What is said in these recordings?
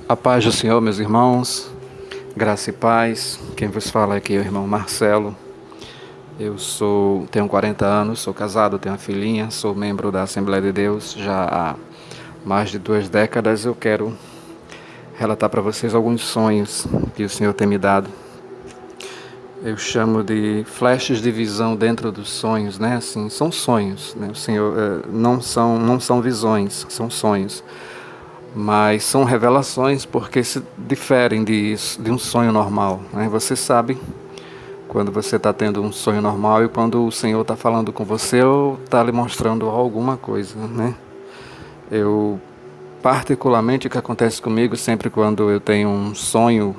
A paz do Senhor, meus irmãos, graça e paz. Quem vos fala aqui é o irmão Marcelo. Tenho 40 anos, sou casado, tenho uma filhinha, sou membro da Assembleia de Deus já há mais de 2 décadas. Eu quero relatar para vocês alguns sonhos que o Senhor tem me dado. Eu chamo de flashes de visão dentro dos sonhos, né? Assim, são sonhos, né? O Senhor não são visões, são sonhos. Mas são revelações porque se diferem de um sonho normal, né? Você sabe quando você está tendo um sonho normal e quando o Senhor está falando com você ou está lhe mostrando alguma coisa, né? Particularmente, o que acontece comigo sempre quando eu tenho um sonho,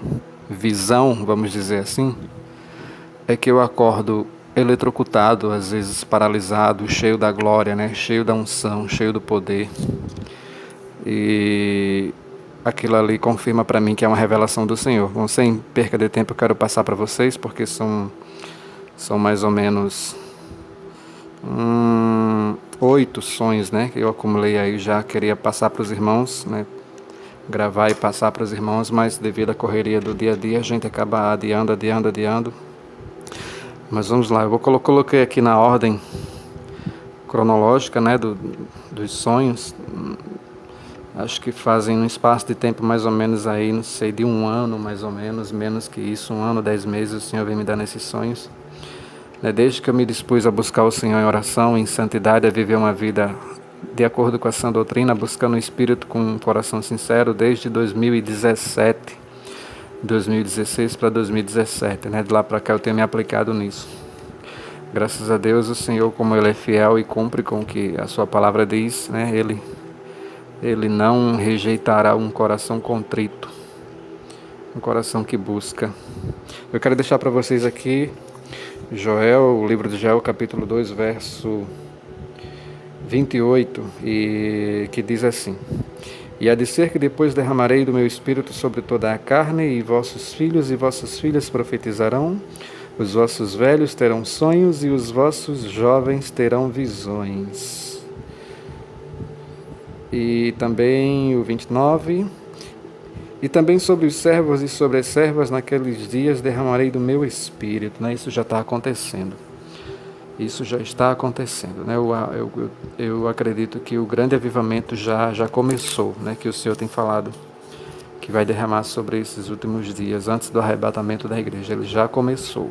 visão, vamos dizer assim, é que eu acordo eletrocutado, às vezes paralisado, cheio da glória, né? Cheio da unção, cheio do poder. E aquilo ali confirma para mim que é uma revelação do Senhor. Bom, sem perca de tempo, eu quero passar para vocês, porque são mais ou menos 8 sonhos, né, que eu acumulei aí já. Queria passar para os irmãos, né, gravar e passar para os irmãos, mas devido à correria do dia a dia, a gente acaba adiando. Mas vamos lá, eu coloquei aqui na ordem cronológica, né, dos sonhos. Acho que fazem um espaço de tempo mais ou menos aí, não sei, de 1 ano mais ou menos, menos que isso, 1 ano, 10 meses, o Senhor vem me dando esses sonhos. Desde que eu me dispus a buscar o Senhor em oração, em santidade, a viver uma vida de acordo com a sã doutrina, buscando o Espírito com um coração sincero, desde 2016 para 2017, né? De lá para cá eu tenho me aplicado nisso. Graças a Deus, o Senhor, como Ele é fiel e cumpre com o que a sua palavra diz, né? Ele não rejeitará um coração contrito, um coração que busca. Eu quero deixar para vocês aqui o livro de Joel, capítulo 2, verso 28, que diz assim: E há de ser que depois derramarei do meu espírito sobre toda a carne, e vossos filhos e vossas filhas profetizarão, os vossos velhos terão sonhos, e os vossos jovens terão visões. E também o 29, e também sobre os servos e sobre as servas naqueles dias derramarei do meu espírito, né? Isso já está acontecendo. Isso já está acontecendo, né? Eu acredito que o grande avivamento já começou, né? Que o Senhor tem falado que vai derramar sobre esses últimos dias, antes do arrebatamento da igreja. Ele já começou.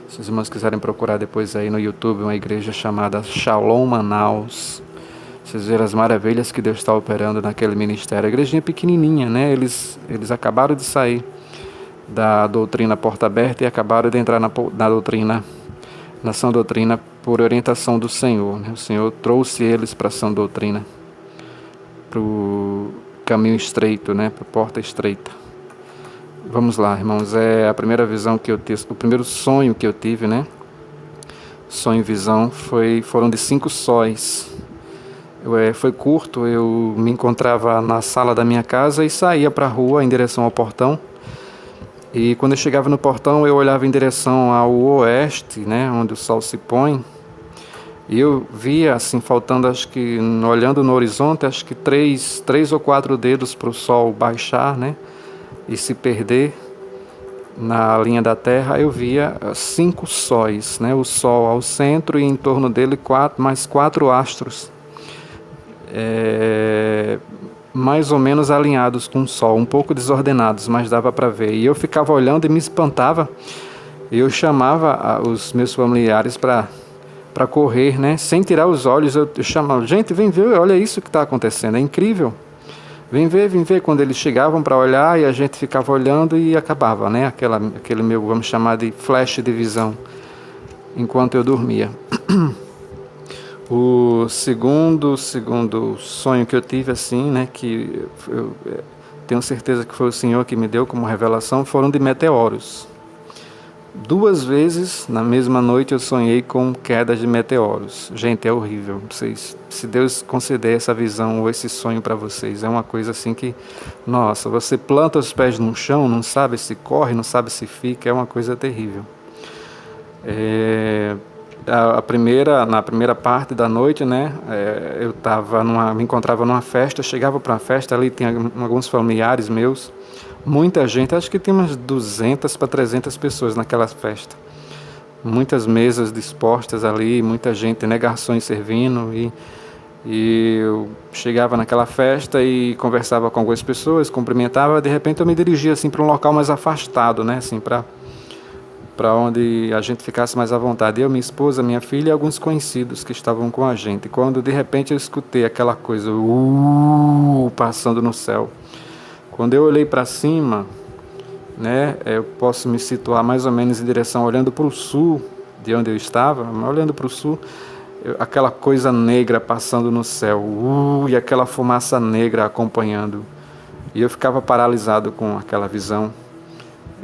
Se os irmãos quiserem procurar depois aí no YouTube uma igreja chamada Shalom Manaus, vocês verem as maravilhas que Deus está operando naquele ministério. A igrejinha pequenininha, né? Eles acabaram de sair da doutrina porta aberta e acabaram de entrar na doutrina, na sã doutrina, por orientação do Senhor, né? O Senhor trouxe eles para a sã doutrina, para o caminho estreito, né? Para a porta estreita. Vamos lá, irmãos. É a primeira visão que eu tive, o primeiro sonho que eu tive, né? Sonho e visão foram de 5 sóis. Foi curto, eu me encontrava na sala da minha casa e saía para a rua em direção ao portão. E quando eu chegava no portão, eu olhava em direção ao oeste, né, onde o sol se põe. E eu via, assim, faltando, olhando no horizonte, acho que 3 ou 4 dedos para o sol baixar, né, e se perder na linha da terra. Eu via 5 sóis, né, o sol ao centro e em torno dele mais 4 astros. Mais ou menos alinhados com o sol, um pouco desordenados, mas dava para ver. E eu ficava olhando e me espantava. Eu chamava os meus familiares para correr, né? Sem tirar os olhos, eu chamava: gente, vem ver, olha isso que está acontecendo, é incrível. Vem ver. Quando eles chegavam para olhar, e a gente ficava olhando e acabava, né? Aquele meu, vamos chamar de flash de visão, enquanto eu dormia. O segundo sonho que eu tive, assim, né, que eu tenho certeza que foi o Senhor que me deu como revelação, foram de meteoros. 2 vezes na mesma noite eu sonhei com quedas de meteoros. Gente, é horrível. Se Deus conceder essa visão ou esse sonho para vocês, é uma coisa assim que, nossa, você planta os pés no chão, não sabe se corre, não sabe se fica, é uma coisa terrível. na primeira parte da noite, né, eu me encontrava numa festa, chegava para uma festa, ali tinha alguns familiares meus, muita gente, acho que tinha umas 200 para 300 pessoas naquela festa. Muitas mesas dispostas ali, muita gente, né, garçons servindo, e eu chegava naquela festa e conversava com algumas pessoas, cumprimentava, de repente eu me dirigia assim para um local mais afastado, né, assim, para onde a gente ficasse mais à vontade. Eu, minha esposa, minha filha e alguns conhecidos que estavam com a gente. Quando de repente eu escutei aquela coisa passando no céu. Quando eu olhei para cima, né, eu posso me situar mais ou menos em direção, olhando para o sul, de onde eu estava, olhando para o sul, aquela coisa negra passando no céu, e aquela fumaça negra acompanhando. E eu ficava paralisado com aquela visão.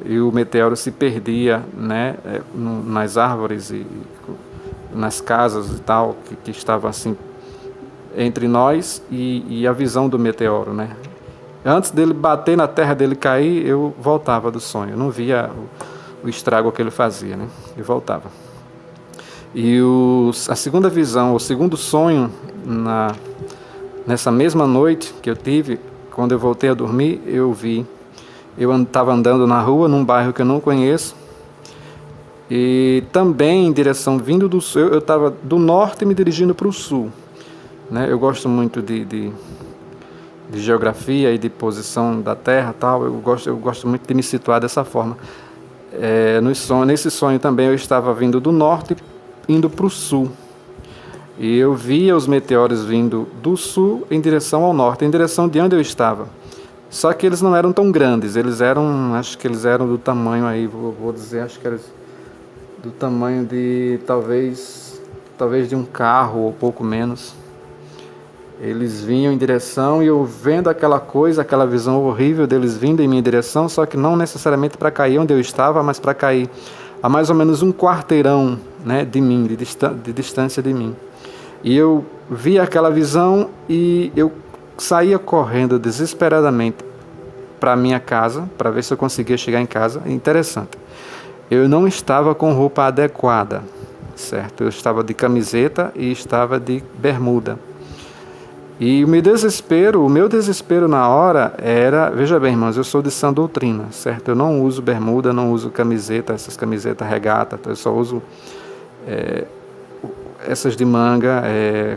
E o meteoro se perdia, né, nas árvores e nas casas e tal, que estava assim entre nós e a visão do meteoro, né. Antes dele bater na terra, dele cair, eu voltava do sonho. Eu não via o estrago que ele fazia, né? Eu voltava. E a segunda visão, o segundo sonho, nessa mesma noite que eu tive, quando eu voltei a dormir, eu estava andando na rua, num bairro que eu não conheço, e também em direção, vindo do sul, eu estava do norte me dirigindo para o sul, né? Eu gosto muito de geografia e de posição da Terra, tal. Eu gosto muito de me situar dessa forma. Nesse sonho também eu estava vindo do norte, indo para o sul. E eu via os meteoros vindo do sul em direção ao norte, em direção de onde eu estava. Só que eles não eram tão grandes, acho que eles eram do tamanho aí, vou dizer, acho que eram do tamanho de talvez de um carro ou pouco menos. Eles vinham em direção e eu vendo aquela coisa, aquela visão horrível deles vindo em minha direção, só que não necessariamente para cair onde eu estava, mas para cair a mais ou menos um quarteirão, né, de mim, de distância de mim. E eu vi aquela visão e eu saía correndo desesperadamente para minha casa, para ver se eu conseguia chegar em casa. Interessante, eu não estava com roupa adequada, certo? Eu estava de camiseta e estava de bermuda. E o meu desespero na hora era, veja bem, irmãos, eu sou de sã doutrina, certo? Eu não uso bermuda, não uso camiseta, essas camisetas regata, eu só uso essas de manga,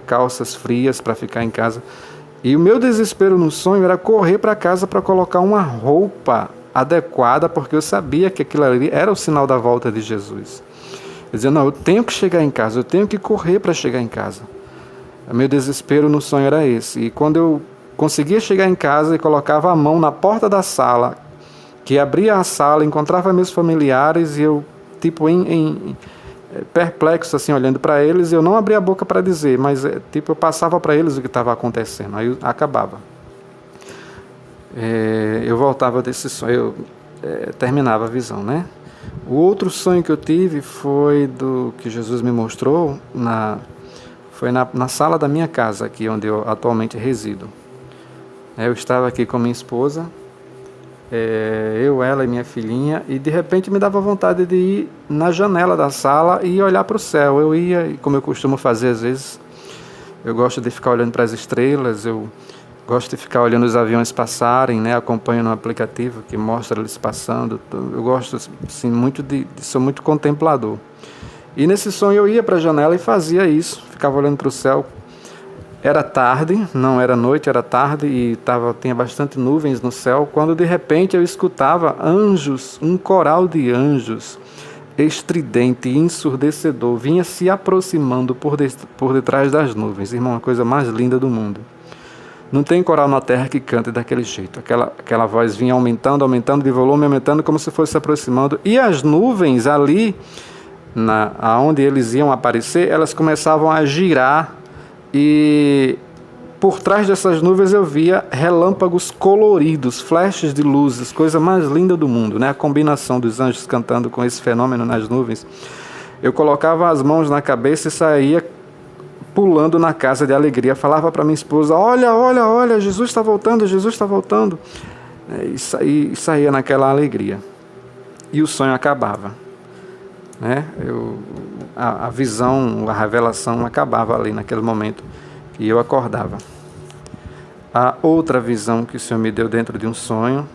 calças frias para ficar em casa. E o meu desespero no sonho era correr para casa para colocar uma roupa adequada, porque eu sabia que aquilo ali era o sinal da volta de Jesus. Eu dizia, não, eu tenho que chegar em casa, eu tenho que correr para chegar em casa. O meu desespero no sonho era esse. E quando eu conseguia chegar em casa e colocava a mão na porta da sala, que abria a sala, encontrava meus familiares e eu, tipo, perplexo, assim, olhando para eles, eu não abria a boca para dizer, mas, tipo, eu passava para eles o que estava acontecendo. Aí acabava. Eu voltava desse sonho, terminava a visão, né? O outro sonho que eu tive foi do que Jesus me mostrou foi na sala da minha casa, aqui onde eu atualmente resido. Eu estava aqui com minha esposa, ela e minha filhinha, e de repente me dava vontade de ir na janela da sala e olhar para o céu. Eu ia, como eu costumo fazer às vezes, eu gosto de ficar olhando para as estrelas, eu gosto de ficar olhando os aviões passarem, né? Acompanho no aplicativo que mostra eles passando. Eu gosto, assim, sou muito contemplador. E nesse sonho eu ia para a janela e fazia isso, ficava olhando para o céu. Era tarde, não era noite, era tarde e tinha bastante nuvens no céu, quando de repente eu escutava anjos, um coral de anjos, estridente e ensurdecedor, vinha se aproximando por detrás das nuvens. Irmão, a coisa mais linda do mundo. Não tem coral na terra que cante daquele jeito. Aquela voz vinha aumentando, aumentando de volume, aumentando, como se fosse se aproximando. E as nuvens ali, aonde eles iam aparecer, elas começavam a girar e por trás dessas nuvens eu via relâmpagos coloridos, flashes de luzes, coisa mais linda do mundo, né? A combinação dos anjos cantando com esse fenômeno nas nuvens. Eu colocava as mãos na cabeça e saía pulando na casa de alegria, falava para minha esposa, olha, Jesus está voltando, e saía naquela alegria. E o sonho acabava. né? A visão, a revelação acabava ali naquele momento e eu acordava. A outra visão que o Senhor me deu dentro de um sonho,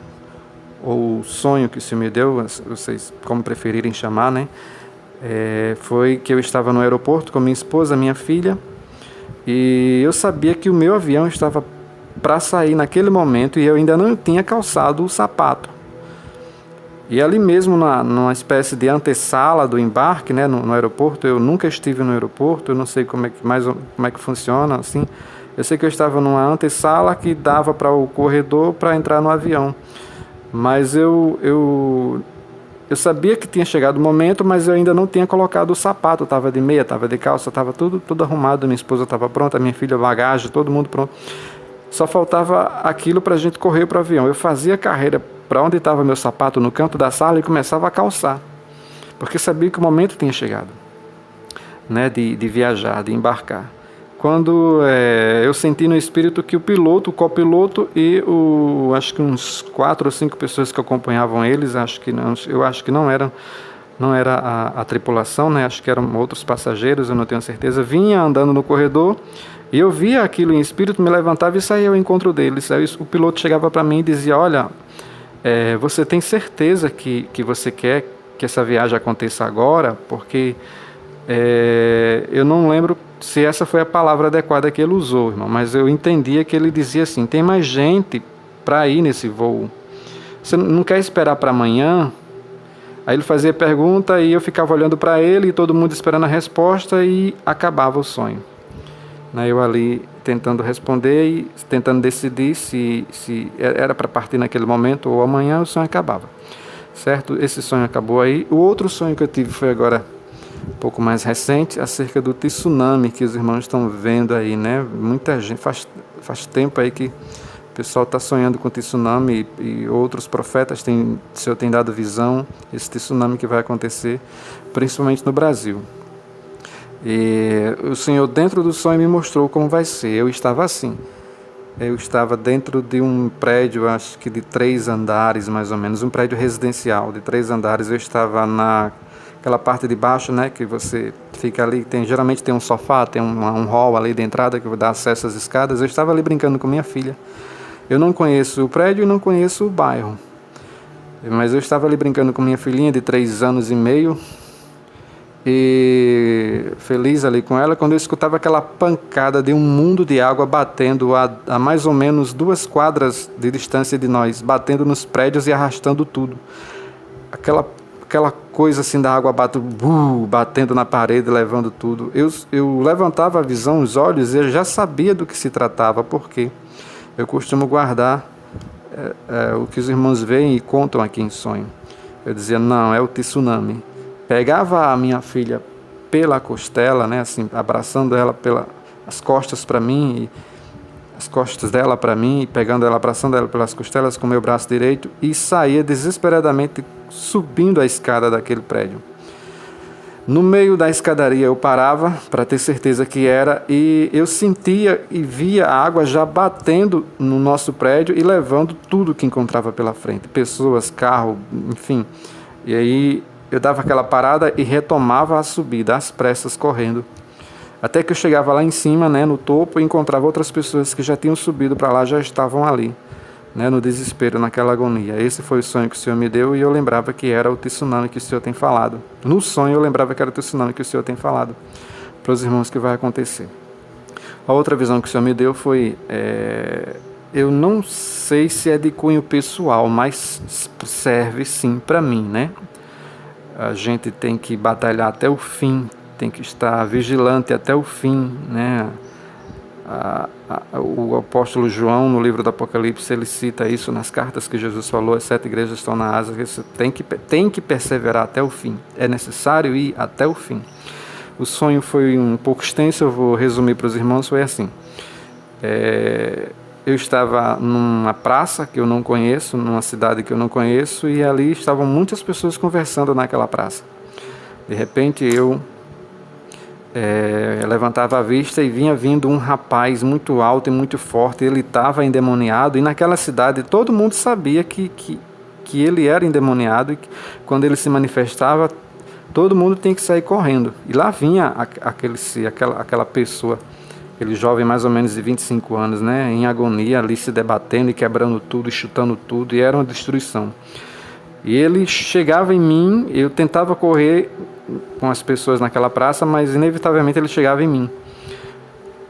ou sonho que o Senhor me deu, vocês como preferirem chamar, né? Foi que eu estava no aeroporto com minha esposa, minha filha, e eu sabia que o meu avião estava para sair naquele momento e eu ainda não tinha calçado o sapato. E ali mesmo, numa espécie de antessala do embarque, né, no aeroporto, eu nunca estive no aeroporto, eu não sei como é que funciona, assim. Eu sei que eu estava numa antessala que dava para o corredor para entrar no avião. Mas eu sabia que tinha chegado o momento, mas eu ainda não tinha colocado o sapato. Estava de meia, estava de calça, estava tudo arrumado. Minha esposa estava pronta, minha filha, bagagem, todo mundo pronto. Só faltava aquilo para a gente correr para o avião. Eu fazia carreira para onde estava meu sapato, no canto da sala, e começava a calçar. Porque sabia que o momento tinha chegado, né, de viajar, de embarcar. Quando eu senti no espírito que o piloto, o copiloto e acho que uns 4 ou 5 pessoas que acompanhavam eles, eu acho que não era a tripulação, né? Acho que eram outros passageiros, eu não tenho certeza, vinha andando no corredor e eu via aquilo em espírito, me levantava e saía ao encontro deles. Aí o piloto chegava para mim e dizia: olha, você tem certeza que você quer que essa viagem aconteça agora? Porque eu não lembro se essa foi a palavra adequada que ele usou, irmão, mas eu entendia que ele dizia assim: tem mais gente para ir nesse voo, você não quer esperar para amanhã? Aí ele fazia pergunta e eu ficava olhando para ele e todo mundo esperando a resposta e acabava o sonho, né? Eu ali tentando responder e tentando decidir se era para partir naquele momento ou amanhã. O sonho acabava, certo? Esse sonho acabou aí. O outro sonho que eu tive foi agora um pouco mais recente, acerca do tsunami que os irmãos estão vendo aí, né? Muita gente, faz tempo aí que o pessoal está sonhando com tsunami e outros profetas o Senhor tem dado visão, esse tsunami que vai acontecer, principalmente no Brasil. E o Senhor dentro do sonho me mostrou como vai ser. Eu estava assim, eu estava dentro de um prédio, acho que de 3 andares mais ou menos, um prédio residencial de 3 andares, eu estava naquela parte de baixo, né, que você fica ali, geralmente tem um sofá, tem um hall ali de entrada que dá acesso às escadas. Eu estava ali brincando com minha filha. Eu não conheço o prédio e não conheço o bairro, mas eu estava ali brincando com minha filhinha de 3 anos e meio e feliz ali com ela, quando eu escutava aquela pancada de um mundo de água batendo a mais ou menos 2 quadras de distância de nós, batendo nos prédios e arrastando tudo. Aquela coisa assim da água batendo na parede, levando tudo. Eu levantava a visão, os olhos, e eu já sabia do que se tratava, porque eu costumo guardar o que os irmãos veem e contam aqui em sonho. Eu dizia: não, é o tsunami. Pegava a minha filha pela costela, né, assim, abraçando ela as costas para mim, e as costas dela para mim, e pegando ela, abraçando ela pelas costelas com o meu braço direito, e saía desesperadamente subindo a escada daquele prédio. No meio da escadaria eu parava para ter certeza que era, e eu sentia e via a água já batendo no nosso prédio e levando tudo que encontrava pela frente, pessoas, carro, enfim. E aí eu dava aquela parada e retomava a subida, às pressas, correndo. Até que eu chegava lá em cima, né, no topo, e encontrava outras pessoas que já tinham subido para lá, já estavam ali, né, no desespero, naquela agonia. Esse foi o sonho que o Senhor me deu, e eu lembrava que era o tsunami que o Senhor tem falado. No sonho eu lembrava que era o tsunami que o Senhor tem falado para os irmãos que vai acontecer. A outra visão que o Senhor me deu foi, eu não sei se é de cunho pessoal, mas serve sim para mim, né? A gente tem que batalhar até o fim, tem que estar vigilante até o fim, né? O apóstolo João, no livro do Apocalipse, ele cita isso nas cartas que Jesus falou: as 7 igrejas estão na Ásia, que você tem que perseverar até o fim, é necessário ir até o fim. O sonho foi um pouco extenso, eu vou resumir para os irmãos. Foi assim: eu estava numa praça que eu não conheço, numa cidade que eu não conheço, e ali estavam muitas pessoas conversando naquela praça. De repente eu levantava a vista e vinha vindo um rapaz muito alto e muito forte. Ele estava endemoniado, e naquela cidade todo mundo sabia que ele era endemoniado, e que quando ele se manifestava, todo mundo tinha que sair correndo. E lá vinha aquela pessoa, aquele jovem mais ou menos de 25 anos, né, em agonia, ali se debatendo e quebrando tudo, e chutando tudo, e era uma destruição. E ele chegava em mim, eu tentava correr com as pessoas naquela praça, mas inevitavelmente ele chegava em mim.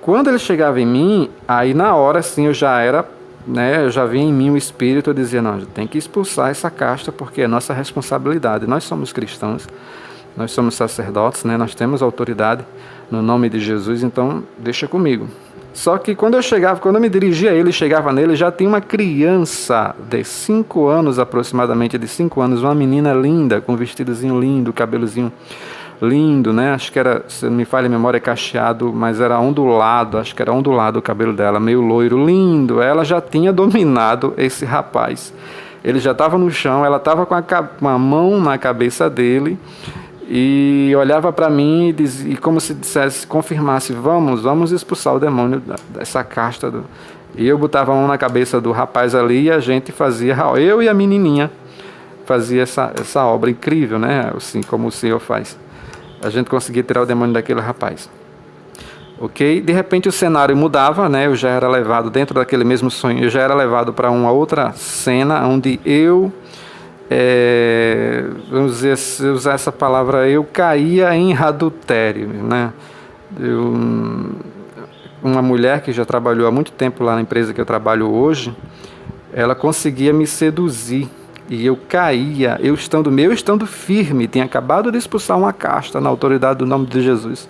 Quando ele chegava em mim, aí na hora sim eu já vinha em mim o espírito, eu dizia, não, tem que expulsar essa casta porque é nossa responsabilidade. Nós somos cristãos, nós somos sacerdotes, né? Nós temos autoridade no nome de Jesus, então deixa comigo. Só que quando eu me dirigia a ele, chegava nele, já tinha uma criança de 5 anos, aproximadamente de 5 anos, uma menina linda, com um vestidozinho lindo, cabelozinho lindo, né? Acho que era, se não me falha a memória, cacheado, mas era ondulado, acho que era ondulado o cabelo dela, meio loiro, lindo. Ela já tinha dominado esse rapaz. Ele já estava no chão, ela estava com a mão na cabeça dele, e olhava para mim e dizia, e como se dissesse, confirmasse, vamos expulsar o demônio dessa casta. E eu botava a mão na cabeça do rapaz ali e a gente fazia, eu e a menininha, fazia essa obra incrível, né? Assim como o Senhor faz. A gente conseguia tirar o demônio daquele rapaz. Ok? De repente o cenário mudava, né? Eu já era levado, dentro daquele mesmo sonho, eu já era levado para uma outra cena, onde eu... vamos dizer, se usar essa palavra, eu caía em adultério, né? Uma mulher que já trabalhou há muito tempo lá na empresa que eu trabalho hoje, ela conseguia me seduzir e eu caía, eu estando firme, tinha acabado de expulsar uma casta na autoridade do nome de Jesus,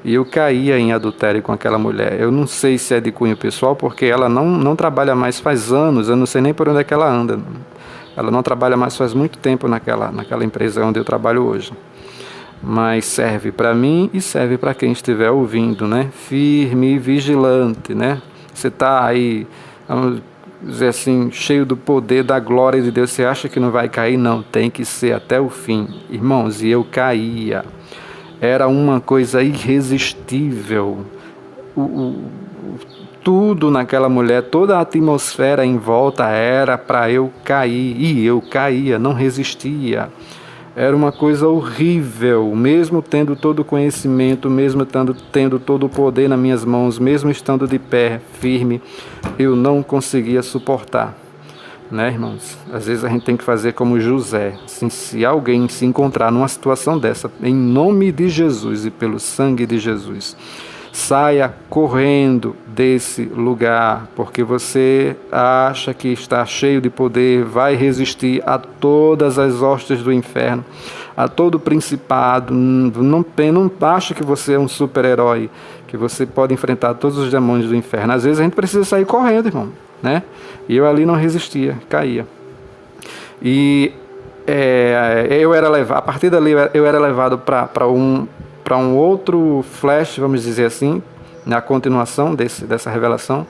e eu caía em adultério com aquela mulher. Eu não sei se é de cunho pessoal, porque ela não trabalha mais faz anos, eu não sei nem por onde é que ela anda. Ela não trabalha mais faz muito tempo naquela empresa onde eu trabalho hoje. Mas serve para mim e serve para quem estiver ouvindo, né? Firme e vigilante, né? Você está aí, vamos dizer assim, cheio do poder, da glória de Deus. Você acha que não vai cair? Não, tem que ser até o fim. Irmãos, e eu caía. Era uma coisa irresistível. Tudo naquela mulher, toda a atmosfera em volta era para eu cair, e eu caía, não resistia. Era uma coisa horrível, mesmo tendo todo o conhecimento, mesmo tendo todo o poder nas minhas mãos, mesmo estando de pé, firme, eu não conseguia suportar. Né, irmãos? Às vezes a gente tem que fazer como José. Assim, se alguém se encontrar numa situação dessa, em nome de Jesus e pelo sangue de Jesus, saia correndo desse lugar, porque você acha que está cheio de poder, vai resistir a todas as hostes do inferno, a todo principado. Não acha que você é um super-herói, que você pode enfrentar todos os demônios do inferno. Às vezes a gente precisa sair correndo, irmão, né? E eu ali não resistia, caía. E a partir dali eu era levado para um outro flash, vamos dizer assim, na continuação dessa revelação.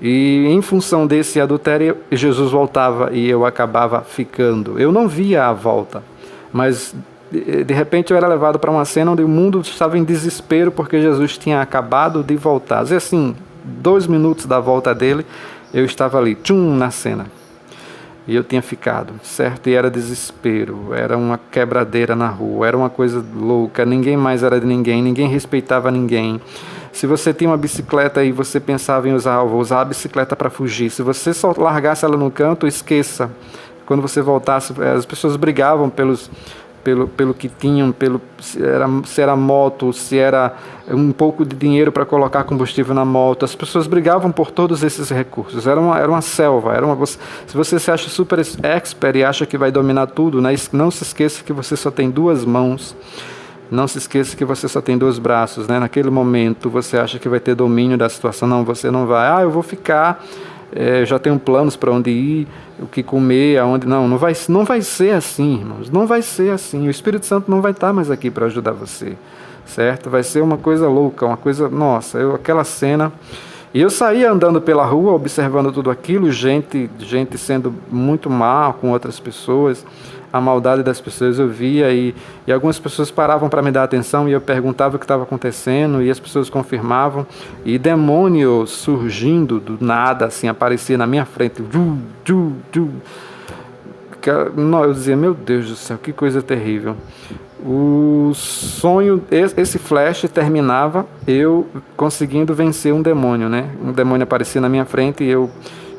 E em função desse adultério, Jesus voltava e eu acabava ficando. Eu não via a volta, mas de repente eu era levado para uma cena onde o mundo estava em desespero porque Jesus tinha acabado de voltar. Às vezes assim, 2 minutos da volta dele, eu estava ali, na cena. E eu tinha ficado, certo? E era desespero, era uma quebradeira na rua, era uma coisa louca, ninguém mais era de ninguém, ninguém respeitava ninguém. Se você tinha uma bicicleta e você pensava em vou usar a bicicleta para fugir, se você só largasse ela no canto, esqueça. Quando você voltasse, as pessoas brigavam pelo que tinham, se era moto, se era um pouco de dinheiro para colocar combustível na moto. As pessoas brigavam por todos esses recursos. Era uma selva. Se você se acha super expert e acha que vai dominar tudo, né? Não se esqueça que você só tem 2 mãos. Não se esqueça que você só tem 2 braços, né? Naquele momento você acha que vai ter domínio da situação. Não, você não vai. Eu vou ficar... já tenho planos para onde ir, o que comer, aonde... Não vai ser assim, irmãos. Não vai ser assim. O Espírito Santo não vai estar mais aqui para ajudar você, certo? Vai ser uma coisa louca, uma coisa... Nossa, aquela cena... E eu saía andando pela rua, observando tudo aquilo, gente sendo muito má com outras pessoas, a maldade das pessoas eu via, e algumas pessoas paravam para me dar atenção e eu perguntava o que estava acontecendo e as pessoas confirmavam, e demônio surgindo do nada, assim, aparecia na minha frente, eu dizia, meu Deus do céu, que coisa terrível. O sonho, esse flash terminava eu conseguindo vencer um demônio, né? Um demônio aparecia na minha frente e eu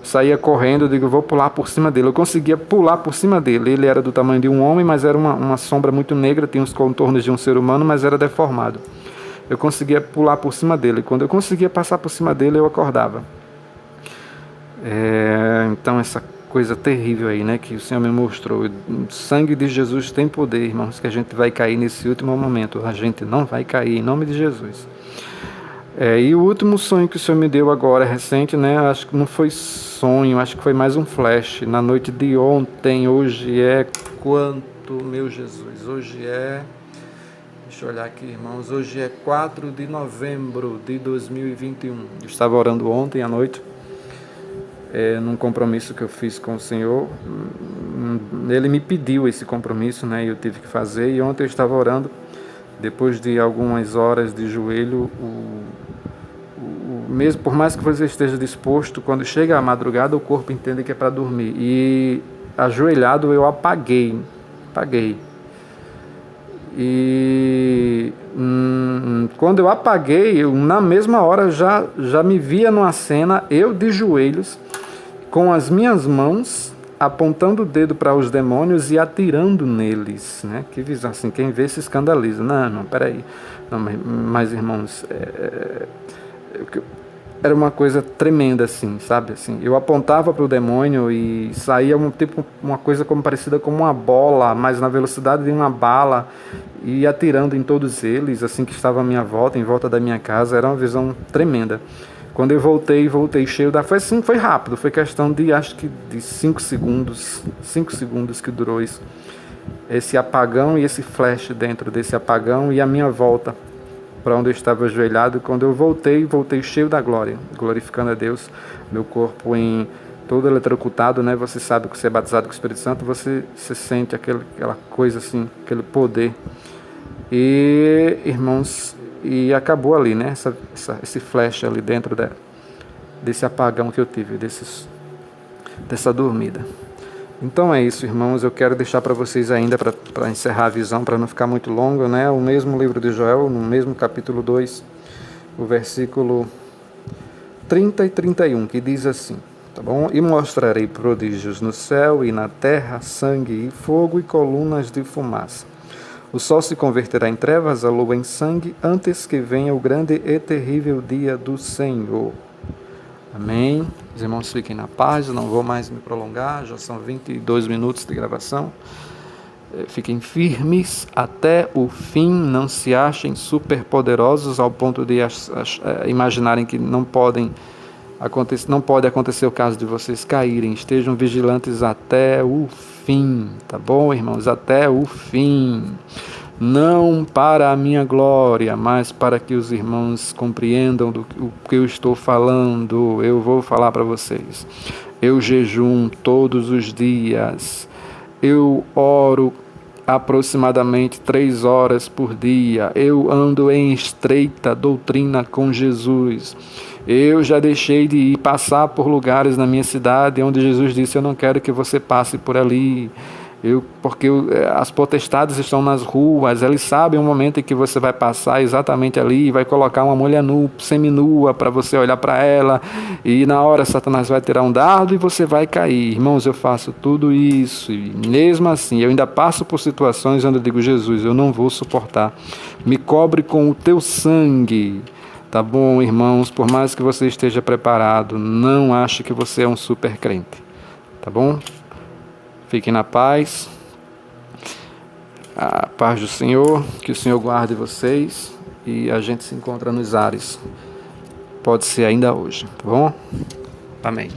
saía correndo, eu digo, vou pular por cima dele. Eu conseguia pular por cima dele. Ele era do tamanho de um homem, mas era uma sombra muito negra, tinha os contornos de um ser humano, mas era deformado. Eu conseguia pular por cima dele. Quando eu conseguia passar por cima dele, eu acordava. Então essa coisa terrível aí, né, que o Senhor me mostrou. O sangue de Jesus tem poder, irmãos, que a gente vai cair nesse último momento. A gente não vai cair, em nome de Jesus. E o último sonho que o Senhor me deu agora, recente, né, acho que não foi sonho, acho que foi mais um flash. Na noite de ontem, hoje é quanto, meu Jesus? Hoje é... Deixa eu olhar aqui, irmãos. Hoje é 4 de novembro de 2021. Eu estava orando ontem à noite, num compromisso que eu fiz com o Senhor. Ele me pediu esse compromisso, né? E eu tive que fazer. E ontem eu estava orando, depois de algumas horas de joelho, mesmo por mais que você esteja disposto, quando chega a madrugada, o corpo entende que é para dormir. E ajoelhado eu apaguei. E quando eu apaguei, na mesma hora já me via numa cena, eu de joelhos, com as minhas mãos apontando o dedo para os demônios e atirando neles, né? Que visão, assim, quem vê se escandaliza. Não, peraí. Não, mas irmãos, era uma coisa tremenda, assim, sabe? Assim, eu apontava para o demônio e saía uma coisa como parecida com uma bola, mas na velocidade de uma bala, e atirando em todos eles, assim, que estavam à minha volta, em volta da minha casa. Era uma visão tremenda. Quando eu voltei cheio da... Foi rápido, foi questão de, acho que de 5 segundos que durou isso. Esse apagão e esse flash dentro desse apagão e a minha volta para onde eu estava ajoelhado. Quando eu voltei cheio da glória, glorificando a Deus, meu corpo todo eletrocutado, né? Você sabe que você é batizado com o Espírito Santo, você sente aquela coisa assim, aquele poder. E, irmãos, e acabou ali, né? Esse flash ali dentro desse apagão que eu tive, dessa dormida. Então é isso, irmãos. Eu quero deixar para vocês ainda, para encerrar a visão, para não ficar muito longo, né? O mesmo livro de Joel, no mesmo capítulo 2, o versículo 30 e 31, que diz assim, tá bom? E mostrarei prodígios no céu e na terra, sangue e fogo e colunas de fumaça. O sol se converterá em trevas, a lua em sangue, antes que venha o grande e terrível dia do Senhor. Amém. Os irmãos fiquem na paz, eu não vou mais me prolongar, já são 22 minutos de gravação. Fiquem firmes até o fim, não se achem superpoderosos ao ponto de imaginarem que não pode acontecer o caso de vocês caírem. Estejam vigilantes até o fim, tá bom, irmãos? Até o fim. Não para a minha glória, mas para que os irmãos compreendam o que eu estou falando. Eu vou falar para vocês. Eu jejum todos os dias. Eu oro aproximadamente 3 horas por dia. Eu ando em estreita doutrina com Jesus. Eu já deixei de ir passar por lugares na minha cidade onde Jesus disse, eu não quero que você passe por ali. Porque as potestades estão nas ruas, eles sabem o momento em que você vai passar exatamente ali, vai colocar uma mulher seminua para você olhar para ela, e na hora Satanás vai tirar um dardo e você vai cair. Irmãos, eu faço tudo isso, e mesmo assim, eu ainda passo por situações onde eu digo, Jesus, eu não vou suportar, me cobre com o teu sangue. Tá bom, irmãos, por mais que você esteja preparado, não ache que você é um super crente, tá bom? Fiquem na paz, a paz do Senhor, que o Senhor guarde vocês e a gente se encontra nos ares. Pode ser ainda hoje, tá bom? Amém.